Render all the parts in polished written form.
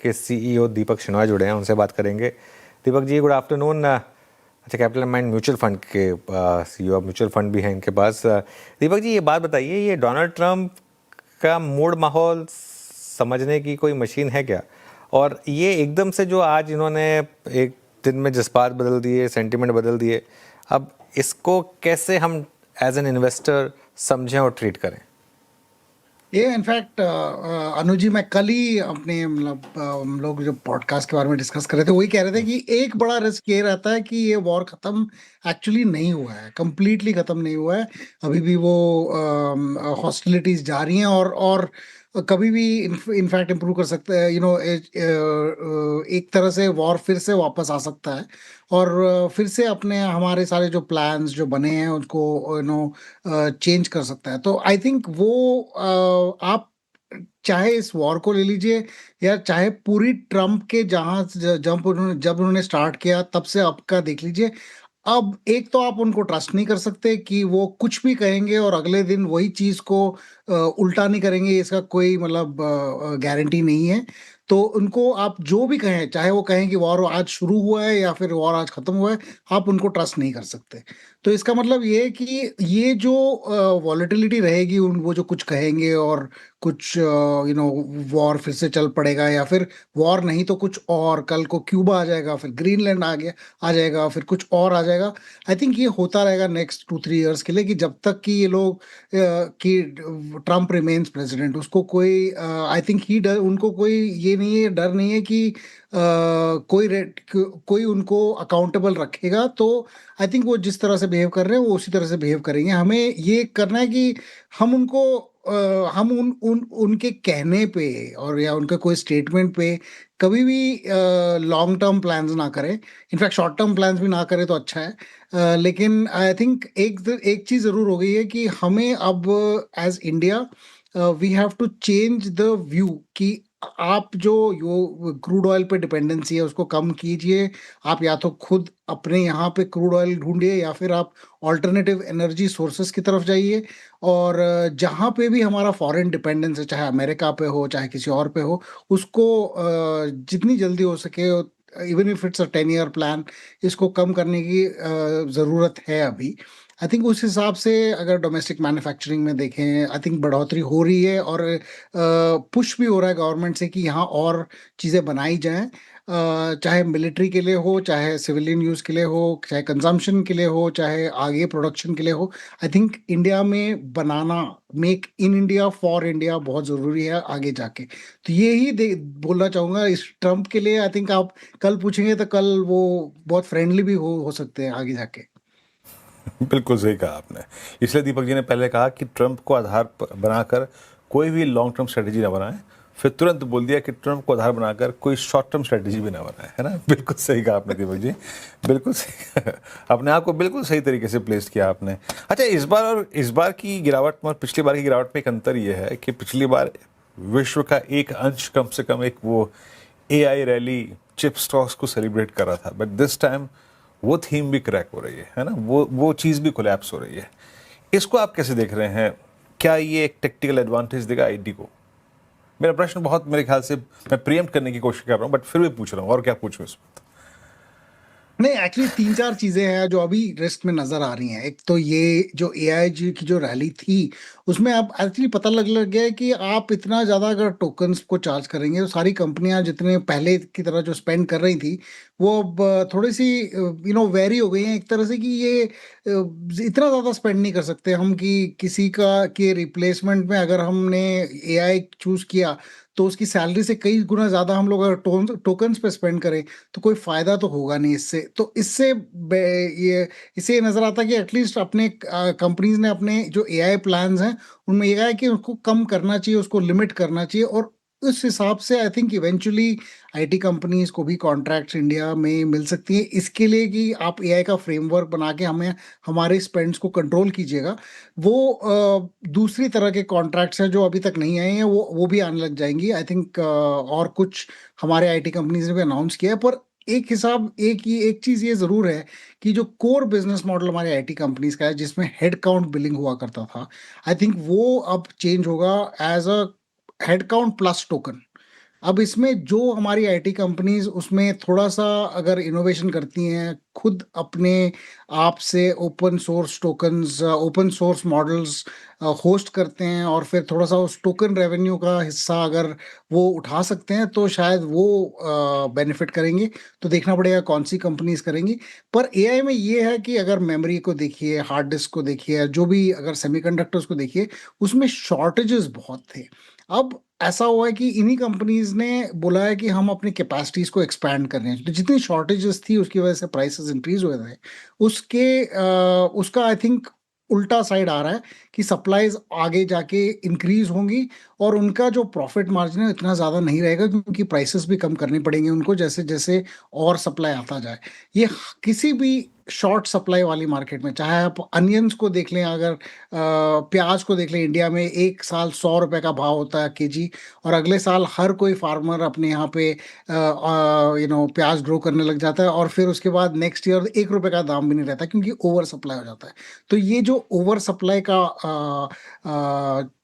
के सीईओ दीपक शिनॉय जुड़े हैं, उनसे बात करेंगे। Deepak ji, good afternoon. अच्छा, कैपिटल माइंड म्यूचुअल फंड के सीईओ, म्यूचुअल फंड भी है इनके पास। दीपक जी, ये बात बताइए, ये डोनाल्ड ट्रंप का मूड माहौल समझने की कोई मशीन है क्या? और ये एकदम से जो आज इन्होंने एक दिन में जज्बात बदल दिए, सेंटिमेंट बदल दिए, अब इसको कैसे हम एज एन इन्वेस्टर समझें और ट्रीट करें? ये इनफैक्ट अनुजी, मैं कल ही अपने मतलब हम लोग जो पॉडकास्ट के बारे में डिस्कस कर रहे थे वही कह रहे थे कि एक बड़ा रिस्क ये रहता है कि ये वॉर खत्म एक्चुअली नहीं हुआ है, कंप्लीटली खत्म नहीं हुआ है। अभी भी वो हॉस्टिलिटीज जारी हैं और कभी भी इनफैक्ट इम्प्रूव कर सकते हैं। एक तरह से वॉर फिर से वापस आ सकता है और फिर से अपने हमारे सारे जो प्लान्स जो बने हैं उनको चेंज कर सकता है। तो आई थिंक वो आप चाहे इस वॉर को ले लीजिए या चाहे पूरी ट्रम्प के जब उन्होंने स्टार्ट किया तब से अब का देख लीजिए। अब एक तो आप उनको ट्रस्ट नहीं कर सकते कि वो कुछ भी कहेंगे और अगले दिन वही चीज को उल्टा नहीं करेंगे, इसका कोई मतलब गारंटी नहीं है। तो उनको आप जो भी कहें, चाहे वो कहें कि वॉर आज शुरू हुआ है या फिर वॉर आज खत्म हुआ है, आप उनको ट्रस्ट नहीं कर सकते। तो इसका मतलब ये है कि ये जो वॉलेटिलिटी रहेगी, वो जो कुछ कहेंगे और कुछ वॉर फिर से चल पड़ेगा या फिर वॉर नहीं तो कुछ और, कल को क्यूबा आ जाएगा, फिर ग्रीनलैंड आ जाएगा, फिर कुछ और आ जाएगा। आई थिंक ये होता रहेगा नेक्स्ट 2-3 इयर्स के लिए, कि जब तक कि ये लोग कि ट्रम्प रिमेन्स प्रेसिडेंट, उसको कोई आई थिंक ही डर, उनको कोई ये नहीं है, डर नहीं है कि कोई उनको अकाउंटेबल रखेगा। तो आई थिंक वो जिस तरह से बिहेव कर रहे हैं वो उसी तरह से बिहेव करेंगे। हमें ये करना है कि हम उनको हम उनके कहने पे और या उनके कोई स्टेटमेंट पे कभी भी लॉन्ग टर्म प्लान्स ना करें। इनफैक्ट शॉर्ट टर्म प्लान्स भी ना करें तो अच्छा है। लेकिन आई थिंक एक चीज जरूर हो गई है कि हमें अब as India we have to change the view कि आप जो क्रूड ऑयल पे डिपेंडेंसी है उसको कम कीजिए। आप या तो खुद अपने यहाँ पे क्रूड ऑयल ढूंढिए या फिर आप ऑल्टरनेटिव एनर्जी सोर्सेस की तरफ जाइए। और जहाँ पे भी हमारा फॉरेन डिपेंडेंस है, चाहे अमेरिका पे हो चाहे किसी और पे हो, उसको जितनी जल्दी हो सके, even if it's a 10 year plan, इसको कम करने की ज़रूरत है अभी। आई थिंक उस हिसाब से अगर डोमेस्टिक मैन्युफैक्चरिंग में देखें, आई थिंक बढ़ोतरी हो रही है और पुश भी हो रहा है गवर्नमेंट से कि यहाँ और चीज़ें बनाई जाएं। चाहे मिलिट्री के लिए हो, चाहे सिविलियन यूज़ के लिए हो, चाहे कंजम्पशन के लिए हो, चाहे आगे प्रोडक्शन के लिए हो। आई थिंक इंडिया में बनाना, make in India for India बहुत ज़रूरी है आगे जाके। तो यही बोलना चाहूँगा इस ट्रम्प के लिए। आई थिंक आप कल पूछेंगे तो कल वो बहुत फ्रेंडली भी हो सकते हैं आगे जाके। बिल्कुल सही कहा आपने। इसलिए दीपक जी ने पहले कहा कि ट्रंप को आधार बनाकर कोई भी लॉन्ग टर्म स्ट्रेटेजी ना बनाए, फिर तुरंत बोल दिया कि ट्रंप को आधार बनाकर कोई शॉर्ट टर्म स्ट्रेटेजी भी ना बनाए, है ना। बिल्कुल सही कहा आपने दीपक जी, बिल्कुल सही। अपने आप को बिल्कुल सही तरीके से प्लेस किया आपने। अच्छा, इस बार की गिरावट में और पिछली बार की गिरावट में एक अंतर ये है कि पिछली बार विश्व का एक अंश कम से कम एक वो AI रैली चिप स्टॉक्स को सेलिब्रेट कर रहा था, बट दिस टाइम वो थीम भी क्रैक हो रही है ना, वो चीज़ भी कोलैप्स हो रही है। इसको आप कैसे देख रहे हैं? क्या ये एक टेक्टिकल एडवांटेज देगा आईटी को? मेरा प्रश्न बहुत, मेरे ख्याल से मैं प्रीएम्प्ट करने की कोशिश कर रहा हूँ, बट फिर भी पूछ रहा हूँ, और क्या पूछूं इसमें। नहीं, एक्चुअली 3-4 चीजें हैं जो अभी रिस्क में नजर आ रही हैं। एक तो ये जो एआईजी की जो रैली थी, उसमें अब एक्चुअली पता लग गया है कि आप इतना ज्यादा अगर टोकन्स को चार्ज करेंगे तो सारी कंपनियां जितने पहले की तरह जो स्पेंड कर रही थी वो अब थोड़ी सी वेरी हो गई हैं एक तरह से, कि ये इतना ज्यादा स्पेंड नहीं कर सकते हम कि किसी का के रिप्लेसमेंट में अगर हमने एआई चूज किया तो उसकी सैलरी से कई गुना ज्यादा हम लोग अगर टोकन्स पे स्पेंड करें तो कोई फायदा तो होगा नहीं इससे। तो इससे ये नजर आता है कि एटलीस्ट अपने कंपनीज ने अपने जो एआई प्लान्स हैं उनमें ये है कि उसको कम करना चाहिए, उसको लिमिट करना चाहिए। और उस हिसाब से I think eventually IT companies को भी कॉन्ट्रैक्ट्स इंडिया में मिल सकती हैं इसके लिए कि आप एआई का फ्रेमवर्क बना के हमें हमारे स्पेंड्स को कंट्रोल कीजिएगा। वो दूसरी तरह के कॉन्ट्रैक्ट्स हैं जो अभी तक नहीं आए हैं, वो भी आने लग जाएंगी आई थिंक। और कुछ हमारे आईटी कंपनीज ने भी अनाउंस किया है। पर एक चीज ये जरूर है कि जो कोर बिजनेस मॉडल हमारे आईटी कंपनीज का है जिसमें हेड काउंट बिलिंग हुआ करता था, आई थिंक वो अब चेंज होगा as a head count plus token. अब इसमें जो हमारी आईटी कंपनीज उसमें थोड़ा सा अगर इनोवेशन करती हैं, खुद अपने आप से open source tokens, open source models host करते हैं और फिर थोड़ा सा उस टोकन रेवेन्यू का हिस्सा अगर वो उठा सकते हैं तो शायद वो बेनिफिट करेंगे। तो देखना पड़ेगा कौन सी कंपनीज करेंगी। पर एआई में ये है कि अगर मेमोरी को देखिए, हार्ड डिस्क को देखिए, जो भी अगर सेमीकंडक्टर्स को देखिए, उसमें शॉर्टेजेस बहुत थे। अब ऐसा हुआ है कि इन्हीं कंपनीज ने बोला है कि हम अपनी कैपेसिटीज को एक्सपैंड कर रहे हैं। तो जितनी शॉर्टेजेस थी उसकी वजह से प्राइसेस इंक्रीज हुए थे। उसका आई थिंक उल्टा साइड आ रहा है कि सप्लाईज आगे जाके इंक्रीज होंगी और उनका जो प्रॉफिट मार्जिन है इतना ज़्यादा नहीं रहेगा क्योंकि प्राइसेस भी कम करने पड़ेंगे उनको जैसे जैसे और सप्लाई आता जाए। ये किसी भी शॉर्ट सप्लाई वाली मार्केट में, चाहे आप अनियंस को देख लें, अगर प्याज को देख लें, इंडिया में एक साल 100 रुपए का भाव होता है केजी और अगले साल हर कोई फार्मर अपने यहाँ पे प्याज ग्रो करने लग जाता है और फिर उसके बाद नेक्स्ट ईयर 1 रुपए का दाम भी नहीं रहता क्योंकि ओवर सप्लाई हो जाता है। तो ये जो ओवर सप्लाई का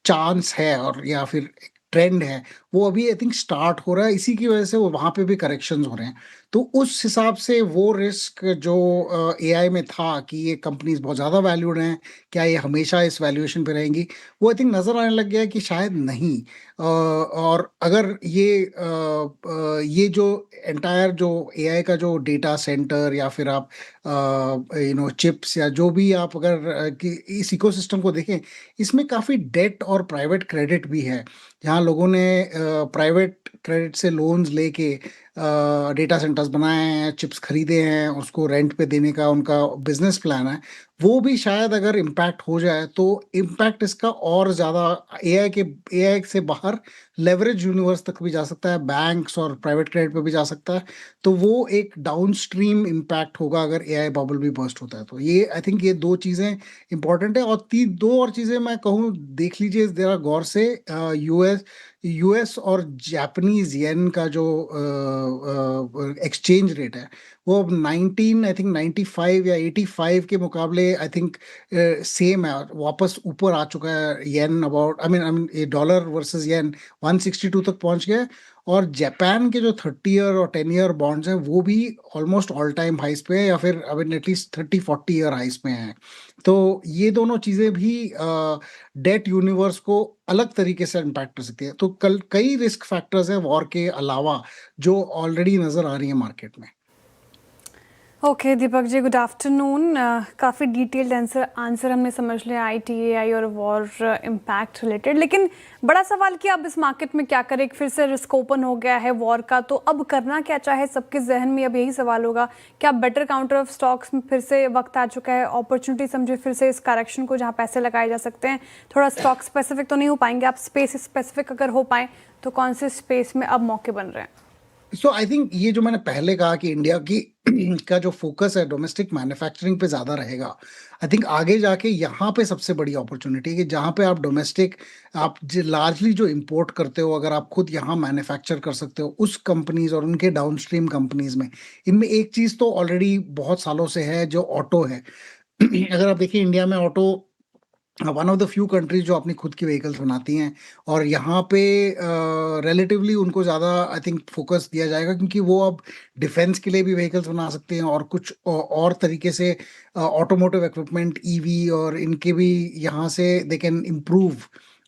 चांस है और या फिर ट्रेंड है, वो अभी आई थिंक स्टार्ट हो रहा है। इसी की वजह से वो वहाँ पे भी करेक्शंस हो रहे हैं। तो उस हिसाब से वो रिस्क जो एआई में था कि ये कंपनीज बहुत ज़्यादा वैल्यूड हैं, क्या ये हमेशा इस वैल्यूएशन पे रहेंगी, वो आई थिंक नज़र आने लग गया है कि शायद नहीं। और अगर ये जो एंटायर जो एआई का जो डेटा सेंटर या फिर आप चिप्स या जो भी आप अगर कि इस इकोसिस्टम को देखें, इसमें काफ़ी डेट और प्राइवेट क्रेडिट भी है। जहाँ लोगों ने प्राइवेट क्रेडिट से लोन्स लेके डेटा सेंटर्स बनाए हैं, चिप्स खरीदे हैं, उसको रेंट पे देने का उनका बिजनेस प्लान है। वो भी शायद अगर इम्पैक्ट हो जाए तो इम्पैक्ट इसका और ज़्यादा एआई से बाहर लेवरेज यूनिवर्स तक भी जा सकता है, बैंक्स और प्राइवेट क्रेडिट पे भी जा सकता है। तो वो एक डाउनस्ट्रीम इम्पैक्ट होगा अगर एआई बबल भी बर्स्ट होता है। तो ये आई थिंक ये 2 चीज़ें इम्पोर्टेंट है और ती 2 और चीज़ें मैं कहूँ देख लीजिए ज़रा गौर से। यूएस और जापानीज़ येन का जो एक्सचेंज रेट है, वो अब 19 आई थिंक 95 या 85 के मुकाबले आई थिंक सेम है, वापस ऊपर आ चुका है। येन अबाउट आई मीन ये डॉलर वर्सेस येन 162 तक पहुंच गया है। और जापान के जो 30 ईयर और 10 ईयर बॉन्ड्स हैं वो भी ऑलमोस्ट ऑल टाइम हाइस पे है या फिर आई मीन एटलीस्ट 30-40 ईयर हाइस पे हैं। तो ये दोनों चीज़ें भी डेट यूनिवर्स को अलग तरीके से इम्पैक्ट कर सकती है। तो कल कई रिस्क फैक्टर्स हैं वॉर के अलावा जो ऑलरेडी नज़र आ रही है मार्केट में। Okay Deepak ji, good afternoon. काफ़ी डिटेल्ड आंसर हमने समझ लिया आईटीएआई और वॉर इम्पैक्ट रिलेटेड, लेकिन बड़ा सवाल कि अब इस मार्केट में क्या करें। फिर से रिस्क ओपन हो गया है वॉर का, तो अब करना क्या चाहे सबके जहन में अब यही सवाल होगा। क्या बेटर काउंटर ऑफ स्टॉक्स में फिर से वक्त आ चुका है, अपॉर्चुनिटी समझे फिर से इस करेक्शन को जहाँ पैसे लगाए जा सकते हैं। थोड़ा स्टॉक स्पेसिफिक तो नहीं हो पाएंगे आप, स्पेस स्पेसिफिक अगर हो पाए तो कौन से स्पेस में अब मौके बन रहे हैं? सो आई थिंक ये जो मैंने पहले कहा कि इंडिया की का जो फोकस है डोमेस्टिक मैन्युफैक्चरिंग पे ज़्यादा रहेगा। आई थिंक आगे जाके यहाँ पे सबसे बड़ी अपॉर्चुनिटी है कि जहाँ पे आप डोमेस्टिक, आप लार्जली जो इंपोर्ट करते हो, अगर आप खुद यहाँ मैन्युफैक्चर कर सकते हो उस कंपनीज और उनके डाउनस्ट्रीम कंपनीज में। इनमें एक चीज़ तो ऑलरेडी बहुत सालों से है जो ऑटो है। अगर आप देखिए इंडिया में auto one of the few countries जो अपनी खुद की व्हीकल्स बनाती हैं और यहाँ पे रिलेटिवली उनको ज़्यादा आई थिंक फोकस दिया जाएगा क्योंकि वो अब डिफेंस के लिए भी व्हीकल्स बना सकते हैं और कुछ और तरीके से ऑटोमोटिव इक्विपमेंट ईवी और इनके भी यहाँ से दे कैन इम्प्रूव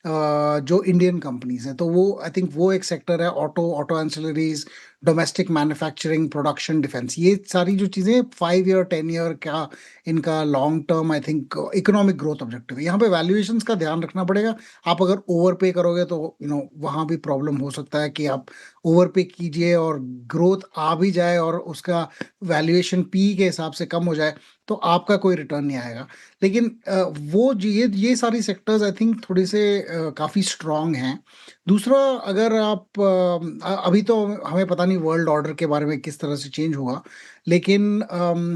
जो इंडियन कंपनीज हैं। तो वो आई थिंक वो एक सेक्टर है, auto ancillaries, domestic manufacturing, production, defence. ये सारी जो चीज़ें 5 ईयर 10 ईयर का इनका long term I think economic growth objective है। यहाँ पे वैल्यूएशंस का ध्यान रखना पड़ेगा। आप अगर ओवर पे करोगे तो वहाँ भी प्रॉब्लम हो सकता है कि आप ओवर पे कीजिए और ग्रोथ आ भी जाए और उसका वैल्यूएशन पी के हिसाब से कम हो जाए तो आपका कोई रिटर्न नहीं आएगा। लेकिन ये सारी सेक्टर्स आई थिंक थोड़े से काफ़ी स्ट्रांग हैं। दूसरा, अगर आप अभी तो हमें पता नहीं वर्ल्ड ऑर्डर के बारे में किस तरह से चेंज होगा, लेकिन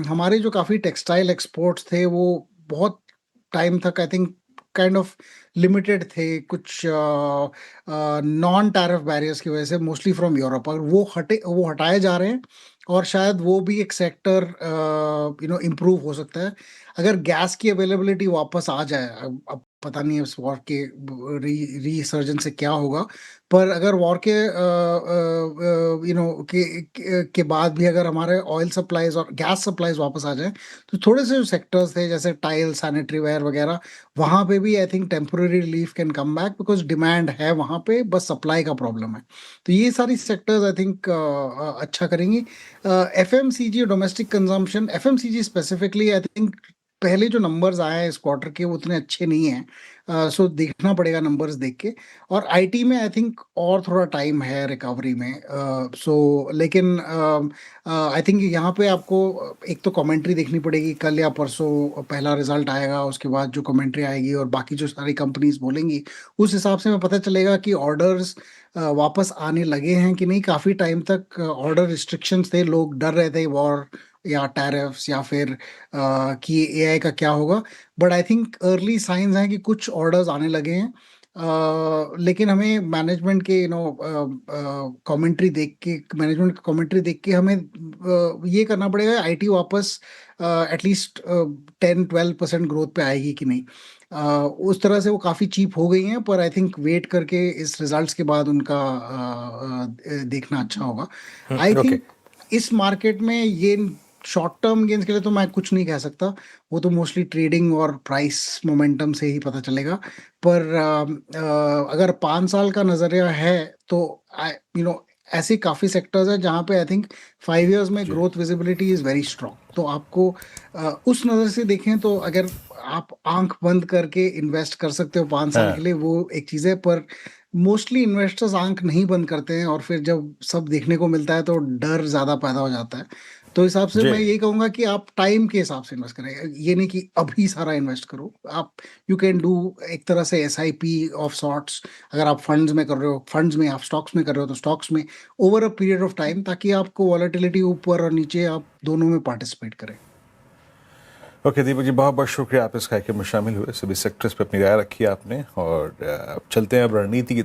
हमारे जो काफ़ी टेक्सटाइल एक्सपोर्ट्स थे वो बहुत टाइम तक I think kind of limited थे कुछ नॉन टैरिफ बैरियर्स की वजह से, मोस्टली फ्रॉम यूरोप। और वो हटाए जा रहे हैं और शायद वो भी एक सेक्टर इम्प्रूव हो सकता है। अगर गैस की अवेलेबिलिटी वापस आ जाए, अब पता नहीं है उस वॉर के रीसर्जेंस से क्या होगा, पर अगर वॉर के के बाद भी अगर हमारे ऑयल सप्लाईज और गैस सप्लाईज वापस आ जाए, तो थोड़े से जो सेक्टर्स थे जैसे टाइल, सैनिटरी वेयर वगैरह, वहाँ पे भी I think temporary relief can come back, because demand है वहाँ पे, बस सप्लाई का प्रॉब्लम है। तो ये सारी सेक्टर्स आई थिंक अच्छा करेंगी। FMCG, domestic consumption, FMCG specifically I think पहले जो नंबर्स आए हैं इस क्वार्टर के वो उतने अच्छे नहीं हैं, सो देखना पड़ेगा नंबर्स देख के। और आईटी में आई थिंक और थोड़ा टाइम है रिकवरी में, सो लेकिन आई थिंक यहाँ पे आपको एक तो कमेंट्री देखनी पड़ेगी, कल या परसों पहला रिजल्ट आएगा, उसके बाद जो कमेंट्री आएगी और बाकी जो सारी कंपनीज बोलेंगी, उस हिसाब से हमें पता चलेगा कि ऑर्डर्स वापस आने लगे हैं कि नहीं। काफ़ी टाइम तक ऑर्डर रिस्ट्रिक्शंस थे, लोग डर रहे थे वॉर या टैरिफ्स या फिर कि एआई का क्या होगा, but I think early signs हैं कि कुछ ऑर्डर्स आने लगे हैं। लेकिन हमें मैनेजमेंट के कमेंट्री देख के, मैनेजमेंट कमेंट्री देख के हमें ये करना पड़ेगा आईटी वापस एटलीस्ट 10-12% ग्रोथ पे आएगी कि नहीं। उस तरह से वो काफ़ी चीप हो गई हैं, पर आई थिंक वेट करके इस रिजल्ट्स के बाद उनका देखना अच्छा होगा। आई ओके। थिंक इस मार्केट में ये शॉर्ट टर्म गेन्स के लिए तो मैं कुछ नहीं कह सकता, वो तो मोस्टली ट्रेडिंग और प्राइस मोमेंटम से ही पता चलेगा। पर अगर 5 साल का नज़रिया है तो ऐसे काफ़ी सेक्टर्स हैं जहाँ पे आई थिंक 5 years में जी। Growth visibility is very strong. तो आपको उस नज़र से देखें तो अगर आप आंख बंद करके इन्वेस्ट कर सकते हो 5 साल हाँ। के लिए, वो एक चीज़ है। पर मोस्टली इन्वेस्टर्स आंख नहीं बंद करते हैं, और फिर जब सब देखने को मिलता है तो डर ज़्यादा पैदा हो जाता है। तो हिसाब से जी। मैं यही कहूँगा कि आप टाइम के हिसाब से इन्वेस्ट करें, ये नहीं कि अभी सारा इन्वेस्ट करो। आप यू कैन डू एक तरह से एसआईपी ऑफ सॉर्ट्स, अगर आप फंड्स में कर रहे हो, फंड्स में, आप स्टॉक्स में कर रहे हो तो स्टॉक्स में over a period of time, ताकि आपको वॉलेटिलिटी ऊपर और नीचे आप दोनों में पार्टिसिपेट करें। ओके दीपक जी, बहुत बहुत शुक्रिया, आप इस कार्यक्रम में शामिल हुए, सभी सेक्टर्स पे अपनी राय रखी आपने, और चलते हैं अब रणनीति की